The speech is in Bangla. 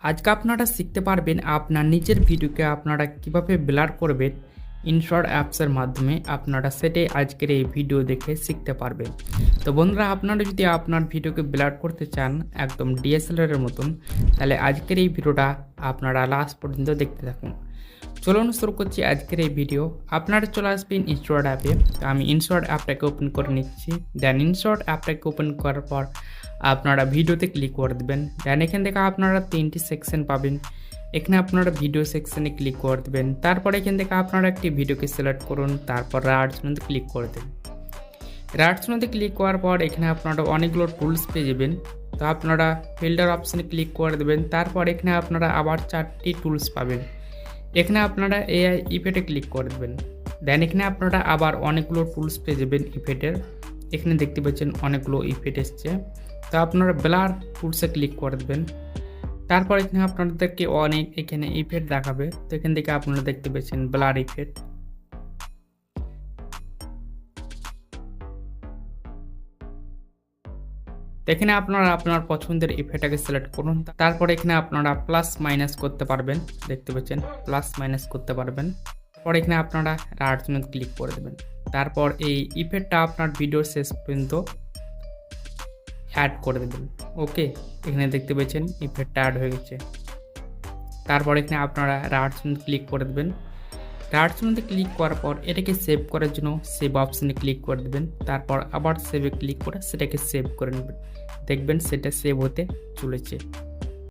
আজকে আপনারা শিখতে পারবেন আপনার নিজের ভিডিওকে আপনারা কিভাবে ব্লার করবেন ইনশট অ্যাপসের মাধ্যমে। আপনারা সেটাই আজকের এই ভিডিও দেখে শিখতে পারবেন। তো বন্ধুরা, আপনারা যদি আপনার ভিডিওকে ব্লার করতে চান একদম ডিএসএলআরের মতন, তাহলে আজকের এই ভিডিওটা আপনারা লাস্ট পর্যন্ত দেখতে থাকুন। চলুন শুরু করছি আজকের এই ভিডিও। আপনারা চলে আসবেন ইনশট অ্যাপে। তো আমি ইনশট অ্যাপটাকে ওপেন করে নিচ্ছি। দেন ইনশট অ্যাপটাকে ওপেন করার পর আপনারা ভিডিওতে ক্লিক করে দেবেন। দেন এখান থেকে আপনারা 3টি সেকশন পাবেন। এখানে আপনারা ভিডিও সেকশনে ক্লিক করে দেবেন। তারপর এখান থেকে আপনারা একটি ভিডিওকে সিলেক্ট করুন, তারপর রাইটসতে ক্লিক করে দেবেন। রাইটসতে ক্লিক করার পর এখানে আপনারা অনেকগুলো টুলস পেয়ে যাবেন। তো আপনারা ফিল্টার অপশানে ক্লিক করে দেবেন। তারপর এখানে আপনারা আবার 4টি টুলস পাবেন। এখানে আপনারা এআই ইফেক্টে ক্লিক করে দেবেন। দেন এখানে আপনারা আবার অনেকগুলো টুলস পেয়ে যাবেন ইফেক্টের। এখানে দেখতে পাচ্ছেন অনেকগুলো ইফেক্ট এসছে। তো আপনারা ব্লার টুলসে ক্লিক করে দেবেন। তারপর এখানে আপনাদেরকে অনেক এখানে ইফেক্ট দেখাবে। তো এখান থেকে আপনারা দেখতে পাচ্ছেন ব্লার ইফেক্ট। এখানে আপনারা আপনার পছন্দের ইফেক্টটাকে সিলেক্ট করুন। তারপর এখানে আপনারা প্লাস মাইনাস করতে পারবেন। দেখতে পাচ্ছেন প্লাস মাইনাস করতে পারবেন। পরে এখানে আপনারা রাইটসতে ক্লিক করে দেবেন। তারপর এই ইফেক্টটা আপনার ভিডিওর শেষ পর্যন্ত অ্যাড করে দেবেন। ওকে, এখানে দেখতে পাচ্ছেন ইফেক্টটা অ্যাড হয়ে গেছে। তারপর এখানে আপনারা রাইটসতে ক্লিক করে দেবেন। রাইটসতে ক্লিক করার পর এটাকে সেভ করার জন্য সেভ অপশানে ক্লিক করে দেবেন। তারপর আবার সেভে ক্লিক করে সেটাকে সেভ করে নেবেন। দেখবেন সেটা সেভ হতে চলেছে।